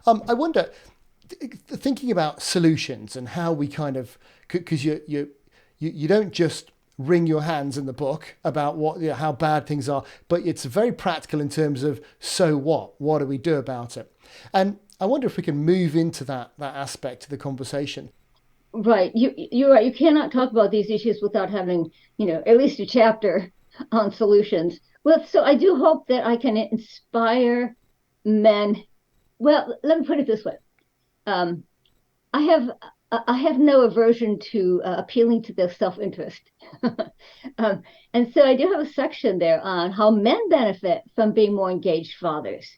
I wonder, thinking about solutions and how we kind of, because you don't just wring your hands in the book about what, you know, how bad things are, but it's very practical in terms of, so what do we do about it? And I wonder if we can move into that aspect of the conversation. Right. You're right. You cannot talk about these issues without having, at least a chapter on solutions. Well, so I do hope that I can inspire men. Well, let me put it this way. Um, I have I have no aversion to appealing to their self-interest. And so I do have a section there on how men benefit from being more engaged fathers.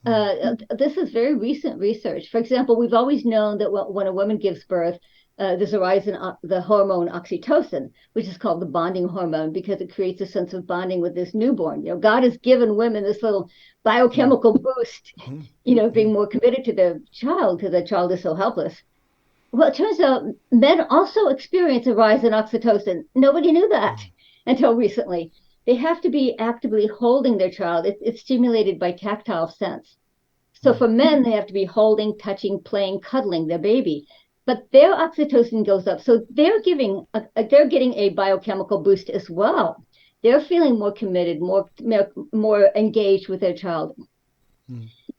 This is very recent research. For example, we've always known that when a woman gives birth, there's a rise in the hormone oxytocin, which is called the bonding hormone because it creates a sense of bonding with this newborn. God has given women this little biochemical boost, being more committed to their child because the child is so helpless. Well, it turns out men also experience a rise in oxytocin. Nobody knew that until recently. They have to be actively holding their child. It's stimulated by tactile sense. So for men, they have to be holding, touching, playing, cuddling their baby. But their oxytocin goes up. So they're getting a biochemical boost as well. They're feeling more committed, more engaged with their child.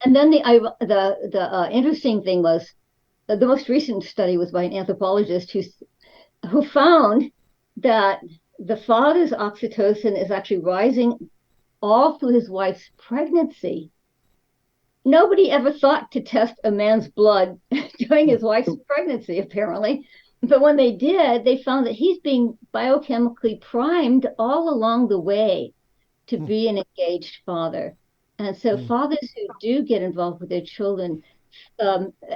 And then the interesting thing was the most recent study was by an anthropologist who found that the father's oxytocin is actually rising all through his wife's pregnancy. Nobody ever thought to test a man's blood during his wife's pregnancy, apparently. But when they did, they found that he's being biochemically primed all along the way to be an engaged father. And so fathers who do get involved with their children,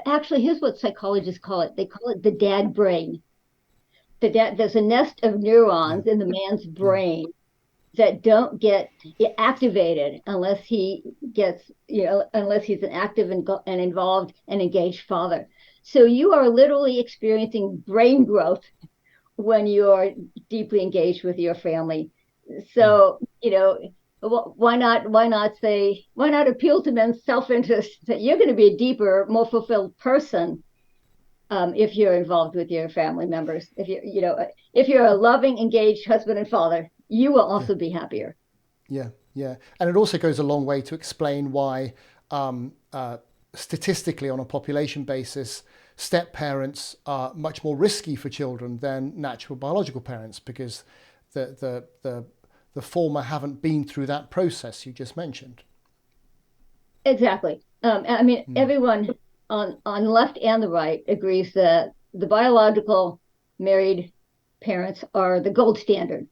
actually, here's what psychologists call it. They call it the dad brain. There's a nest of neurons in the man's brain that don't get activated unless unless he's an active and involved and engaged father. So you are literally experiencing brain growth when you're deeply engaged with your family. So, why not appeal to men's self-interest that you're going to be a deeper, more fulfilled person if you're involved with your family members. If you're a loving, engaged husband and father, you will Yeah, also be happier. yeah, yeah. And it also goes a long way to explain why, statistically, on a population basis, step parents are much more risky for children than natural biological parents because the former haven't been through that process you just mentioned. Exactly. I mean, everyone on the left and the right agrees that the biological married parents are the gold standard.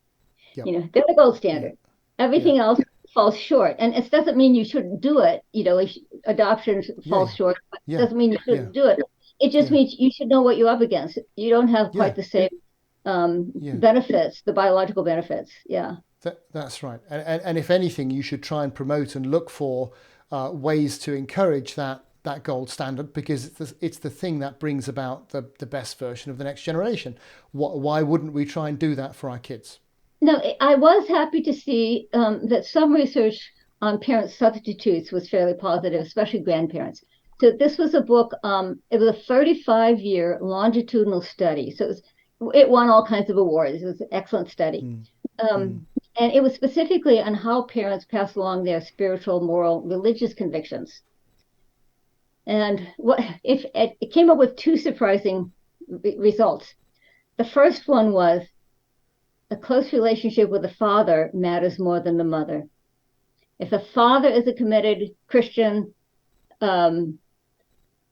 Yep. They're the gold Yeah. standard. Yeah. Everything else falls short. And it doesn't mean you shouldn't do it. If adoption Yeah. falls short, but it Yeah. doesn't mean you Yeah. shouldn't do it. It just Yeah. means you should know what you're up against. You don't have Yeah. quite the same Yeah. benefits, the biological benefits. Yeah. That's right. And if anything, you should try and promote and look for ways to encourage that gold standard because it's the thing that brings about the best version of the next generation. Why wouldn't we try and do that for our kids? No, I was happy to see that some research on parent substitutes was fairly positive, especially grandparents. So this was a book. It was a 35-year longitudinal study. It won all kinds of awards. It was an excellent study, Mm, mm, and it was specifically on how parents pass along their spiritual, moral, religious convictions. And what if it came up with two surprising results. The first one was a close relationship with the father matters more than the mother. If the father is a committed Christian, um,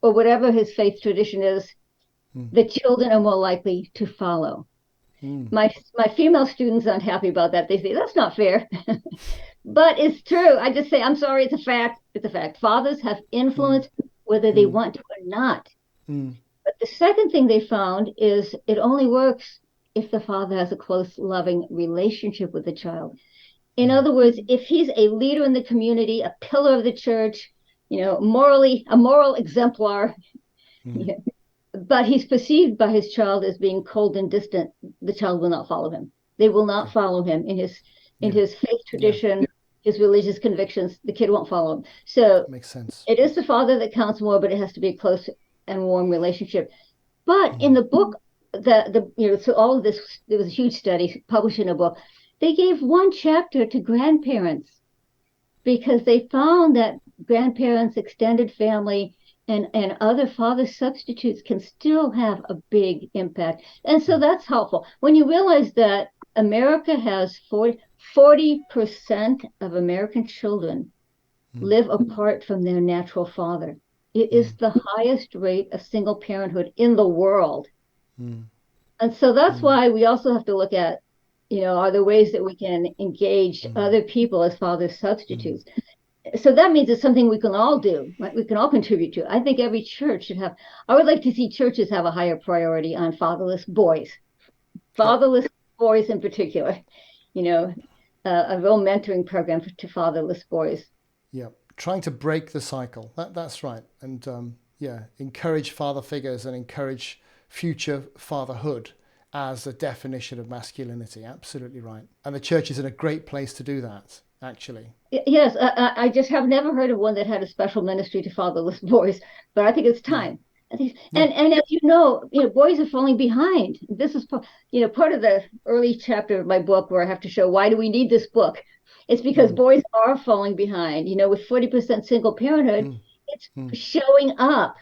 or whatever his faith tradition is, mm, the children are more likely to follow. mm. My female students aren't happy about that. They say that's not fair, but it's true. I just say I'm sorry. It's a fact. It's a fact. Fathers have Mm, influence whether they mm, want to or not. mm, But the second thing they found is it only works if the father has a close, loving relationship with the child. In mm, other words, if he's a leader in the community, a pillar of the church, morally a moral exemplar, mm. but he's perceived by his child as being cold and distant, the child will not follow him. They will not Yeah, follow him in his yeah, faith yeah, tradition. his religious convictions, the kid won't follow him. So Makes sense. it is the father that counts more, but it has to be a close and warm relationship. But in the book, so all of this, there was a huge study published in a book. They gave one chapter to grandparents because they found that grandparents, extended family, and other father substitutes can still have a big impact. And so that's helpful. When you realize that America has 40% of American children live apart from their natural father. It is the highest rate of single parenthood in the world. And so that's why we also have to look at, are there ways that we can engage other people as father substitutes? So that means it's something we can all do, right? We can all contribute to. I think every church should have, I would like to see churches have a higher priority on fatherless boys, fatherless boys in particular, a real mentoring program to fatherless boys. Yeah, trying to break the cycle. That's right. And encourage father figures and encourage future fatherhood as a definition of masculinity. Absolutely right. And the church is in a great place to do that, actually. Yes, I just have never heard of one that had a special ministry to fatherless boys, but I think it's time. And as you know, boys are falling behind. This is, part of the early chapter of my book where I have to show why do we need this book. It's because boys are falling behind. With 40% single parenthood, it's showing up.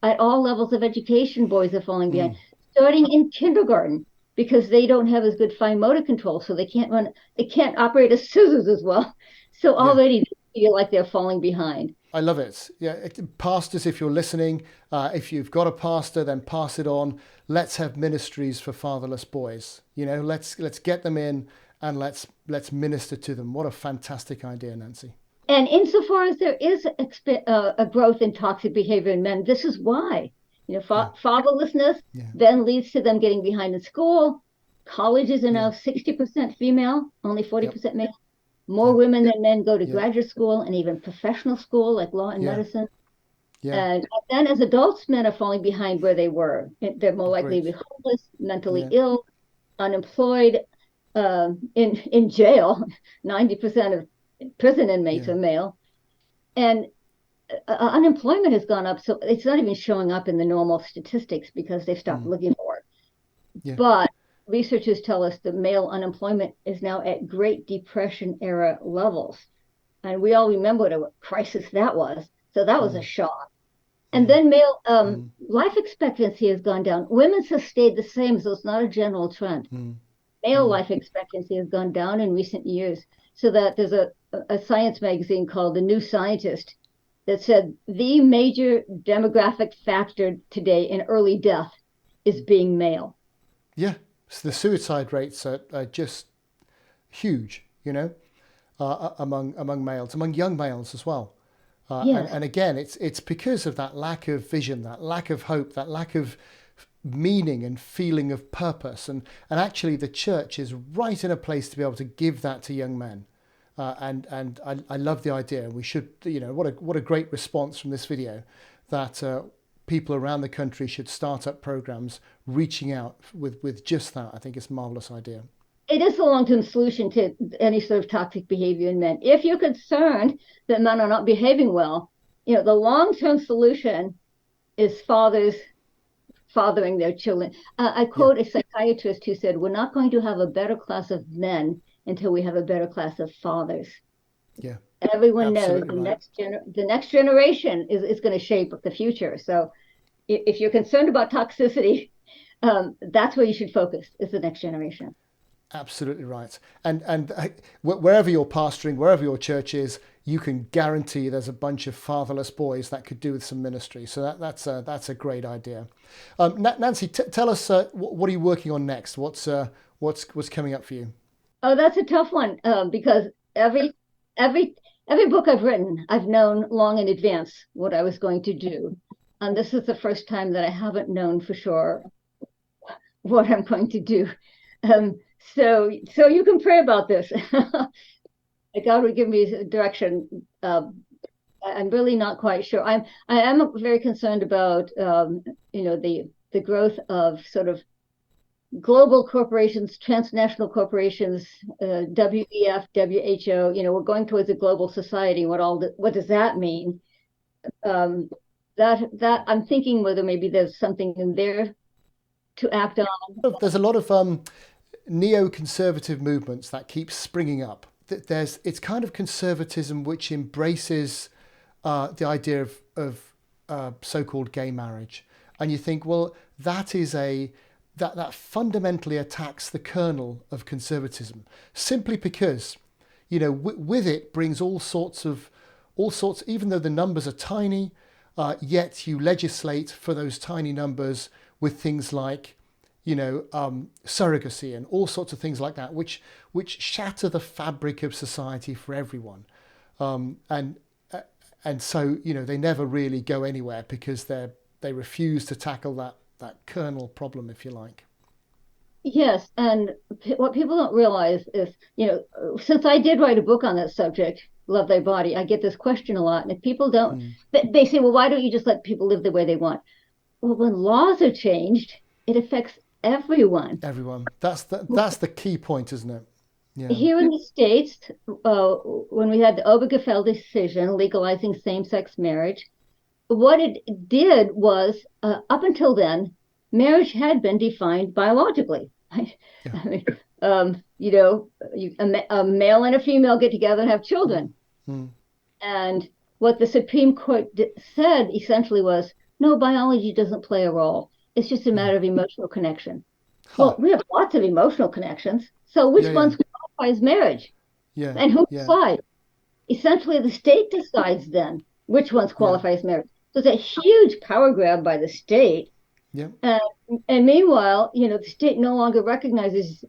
At all levels of education, boys are falling behind, starting in kindergarten because they don't have as good fine motor control, so they can't operate as scissors as well. So already they feel like they're falling behind. I love it. Yeah, pastors, if you're listening, if you've got a pastor, then pass it on. Let's have ministries for fatherless boys. Let's get them in and let's minister to them. What a fantastic idea, Nancy. And insofar as there is a growth in toxic behavior in men, this is why. Fatherlessness then leads to them getting behind in school. Colleges are now 60% female, only 40% male. More women than men go to graduate school and even professional school like law and medicine. And then as adults, men are falling behind where they were. They're more likely to be homeless, mentally ill, unemployed, in jail. 90% of prison inmates are male. And unemployment has gone up. So it's not even showing up in the normal statistics because they've stopped looking for it. But researchers tell us that male unemployment is now at Great Depression era levels. And we all remember what a crisis that was. So that was a shock. And then male life expectancy has gone down. Women's has stayed the same, so it's not a general trend. Male life expectancy has gone down in recent years. So that there's a science magazine called The New Scientist that said the major demographic factor today in early death is being male. Yeah. So the suicide rates are just huge, among males, among young males as well. And again, it's because of that lack of vision, that lack of hope, that lack of meaning and feeling of purpose. And actually the church is right in a place to be able to give that to young men. And I love the idea. We should, what a great response from this video that people around the country should start up programs reaching out with just that. I think it's a marvelous idea. It is a long-term solution to any sort of toxic behavior in men. If you're concerned that men are not behaving well, the long-term solution is fathers fathering their children. I quote a psychiatrist who said, "We're not going to have a better class of men until we have a better class of fathers." Yeah. Everyone knows the next generation is going to shape the future. So if you're concerned about toxicity, that's where you should focus, is the next generation. Absolutely right. And wherever you're pastoring, wherever your church is, you can guarantee there's a bunch of fatherless boys that could do with some ministry. So that's a great idea. Nancy, tell us, what are you working on next? What's coming up for you? Oh, that's a tough one, because every book I've written, I've known long in advance what I was going to do. And this is the first time that I haven't known for sure what I'm going to do. So you can pray about this. God would give me direction. I'm really not quite sure. I am very concerned about the growth of sort of global corporations, transnational corporations, WEF, WHO, we're going towards a global society. What does that mean? Um, that I'm thinking whether maybe there's something in there to act on. There's a lot of neoconservative movements that keep springing up. It's kind of conservatism which embraces the idea of so-called gay marriage, and you think, well, that fundamentally attacks the kernel of conservatism, simply because, with it brings all sorts. Even though the numbers are tiny, yet you legislate for those tiny numbers with things like, surrogacy and all sorts of things like that, which shatter the fabric of society for everyone, and so they never really go anywhere because they refuse to tackle that kernel problem, if you like. Yes, and what people don't realize is, since I did write a book on that subject, Love Thy Body, I get this question a lot. And if people don't, Mm. they say, well, why don't you just let people live the way they want? Well, when laws are changed, it affects everyone. Everyone. That's the key point, isn't it? Yeah. Here in the States, when we had the Obergefell decision legalizing same-sex marriage, what it did was, up until then, marriage had been defined biologically. Yeah. I mean, a male and a female get together and have children. Mm. And what the Supreme Court said essentially was, no, biology doesn't play a role. It's just a matter of emotional connection. Huh. Well, we have lots of emotional connections. So which Yeah, yeah. ones qualify as marriage? Yeah. And who Yeah. decides? Essentially, the state decides then which ones Yeah. qualify as marriage. So it's a huge power grab by the state. Yeah. And meanwhile, the state no longer recognizes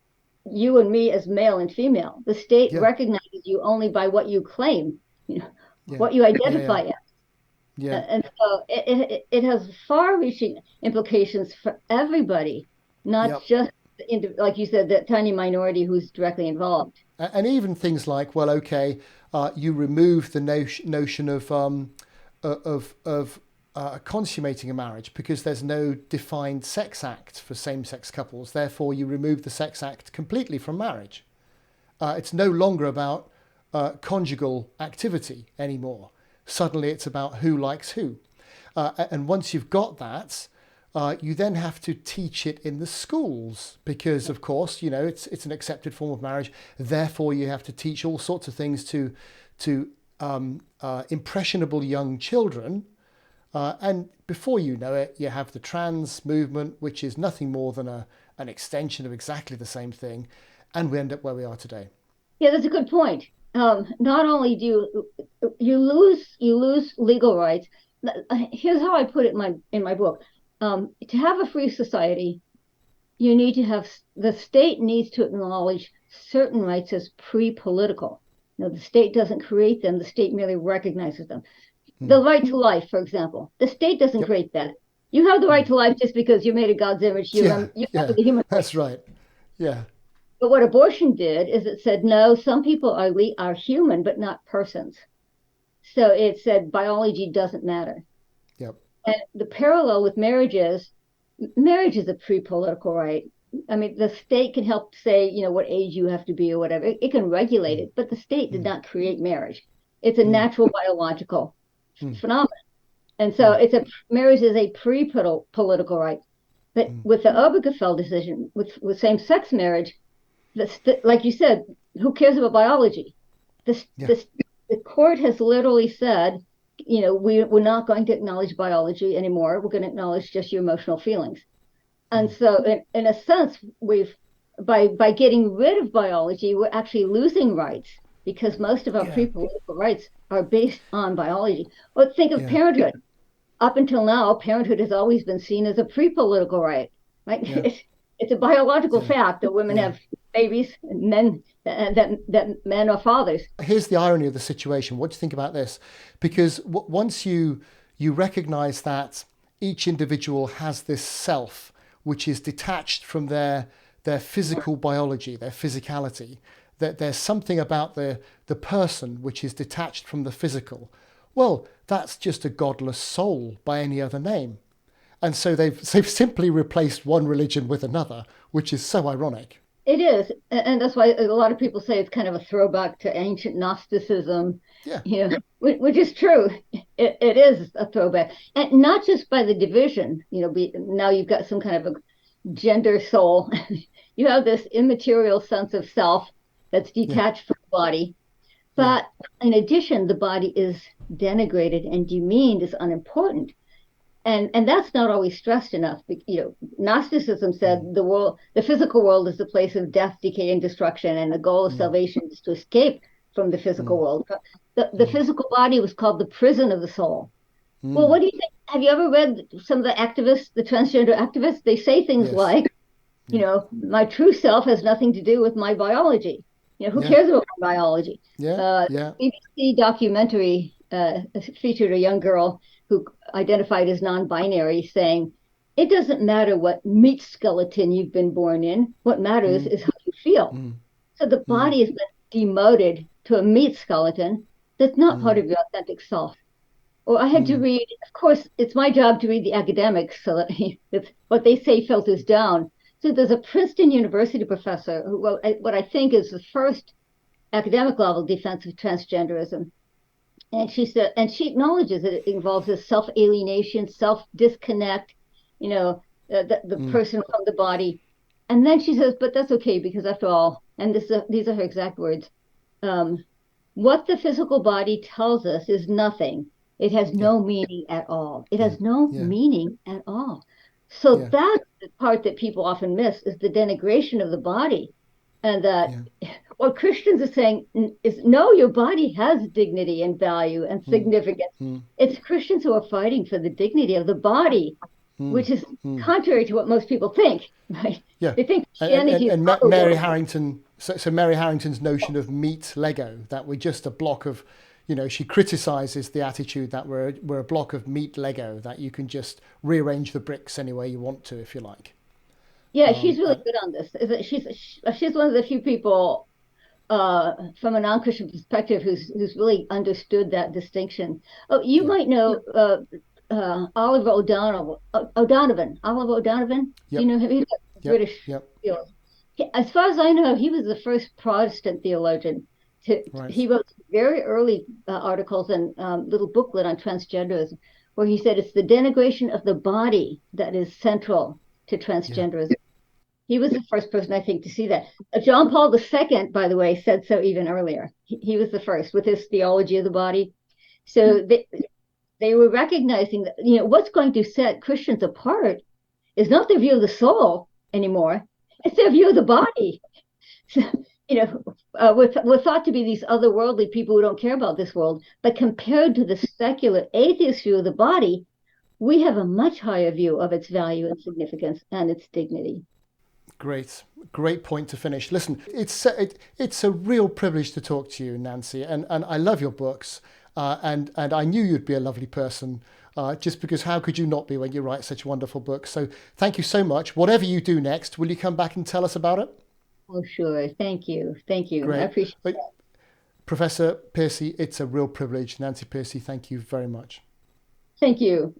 you and me as male and female. The state Yeah. recognizes you only by what you claim, Yeah. what you Yeah. identify as. Yeah. And so it has far-reaching implications for everybody, not Yep. just, like you said, that tiny minority who's directly involved. And even things like, well, okay, you remove the notion of consummating a marriage because there's no defined sex act for same-sex couples. Therefore, you remove the sex act completely from marriage. It's no longer about conjugal activity anymore. Suddenly, it's about who likes who. And once you've got that, you then have to teach it in the schools because, of course, it's an accepted form of marriage. Therefore, you have to teach all sorts of things to impressionable young children. And before you know it, you have the trans movement, which is nothing more than an extension of exactly the same thing. And we end up where we are today. Yeah, that's a good point. Not only do you lose legal rights. Here's how I put it in my book. To have a free society, you need to have the state needs to acknowledge certain rights as pre-political. The state doesn't create them; the state merely recognizes them. The right to life, for example, the state doesn't Yep. create that. You have the right to life just because you're made in God's image. You Yeah. have Yeah. the human. That's right. Yeah. But what abortion did is it said, no, some people are human, but not persons. So it said biology doesn't matter. Yep. And the parallel with marriage is a pre-political right. I mean, the state can help say, what age you have to be or whatever. It can regulate it, but the state did not create marriage. It's a natural biological phenomenon. And so marriage is a pre-political right. But with the Obergefell decision, with same-sex marriage, like you said, who cares about biology? The court has literally said, we're not going to acknowledge biology anymore. We're going to acknowledge just your emotional feelings. And so, in a sense, by getting rid of biology, we're actually losing rights because most of our pre-political rights are based on biology. Well, think of parenthood. Up until now, parenthood has always been seen as a pre-political right. Right? Yeah. It's a biological fact that women have babies, and men that men are fathers. Here's the irony of the situation. What do you think about this? Because once you recognize that each individual has this self, which is detached from their physical biology, their physicality, that there's something about the person which is detached from the physical. Well, that's just a godless soul by any other name. And so they've simply replaced one religion with another, which is so ironic. It is, and that's why a lot of people say it's kind of a throwback to ancient Gnosticism, Yeah, which is true. It is a throwback, and not just by the division. Now you've got some kind of a gender soul. You have this immaterial sense of self that's yeah, detached from the body. yeah. But in addition, the body is denigrated and demeaned as unimportant. And that's not always stressed enough. Gnosticism said the physical world is the place of death, decay, and destruction, and the goal of Mm, salvation is to escape from the physical mm, world. The mm, physical body was called the prison of the soul. Well, mm. what do you think? Have you ever read some of the activists, the transgender activists? They say things Yes. like, Yeah. my true self has nothing to do with my biology. Who Yeah. cares about my biology? Yeah. Uh, Yeah. BBC documentary featured a young girl who identified as non-binary, saying, "It doesn't matter what meat skeleton you've been born in. What matters Mm, is how you feel." mm, So the mm, body has been demoted to a meat skeleton that's not part mm, of your authentic self. Or I had to mm. read, of course, it's my job to read the academics so that what they say filters down. So there's a Princeton University professor who wrote what I think is the first academic level defense of transgenderism. And she said, and she acknowledges that it involves this self alienation, self disconnect, the Mm, person from the body. And then she says, but that's okay because after all, and these are her exact words, um, what the physical body tells us is nothing. It has yeah, no meaning at all. It yeah, has no yeah, meaning at all. So yeah, that's the part that people often miss is the denigration of the body. And that yeah. what Christians are saying is no, your body has dignity and value and Mm, significance. mm, It's Christians who are fighting for the dignity of the body, mm, which is mm. contrary to what most people think, right? Yeah. They think And, Christianity is Mary otherworldly. Harrington, so Mary Harrington's notion of meat Lego, that we're just a block of, she criticizes the attitude that we're a block of meat Lego, that you can just rearrange the bricks any way you want to, if you like. Yeah, she's really And good on this. Is that she's one of the few people from a non-Christian perspective who's really understood that distinction. Oh, you yeah, might know Oliver O'Donovan. Oliver O'Donovan. Do yep, you know him? He's a yep, British yep, theologian. As far as I know, he was the first Protestant theologian. He right. wrote very early articles and little booklet on transgenderism, where he said it's the denigration of the body that is central to Yeah, transgenderism. He was the first person, I think, to see that. John Paul II, by the way, said so even earlier. He was the first with his theology of the body. So they were recognizing that, what's going to set Christians apart is not their view of the soul anymore, it's their view of the body. So, we're thought to be these otherworldly people who don't care about this world, but compared to the secular atheist view of the body, we have a much higher view of its value and significance and its dignity. great, great point to finish. Listen, it's a real privilege to talk to you, Nancy, and I love your books, and I knew you'd be a lovely person. Just because how could you not be when you write such wonderful books? So thank you so much. Whatever you do next, will you come back and tell us about it? Oh, sure. Thank you. Thank you. I Great. appreciate Uh, that. Professor Piercy, it's a real privilege. Nancy Piercy, thank you very much. Thank you.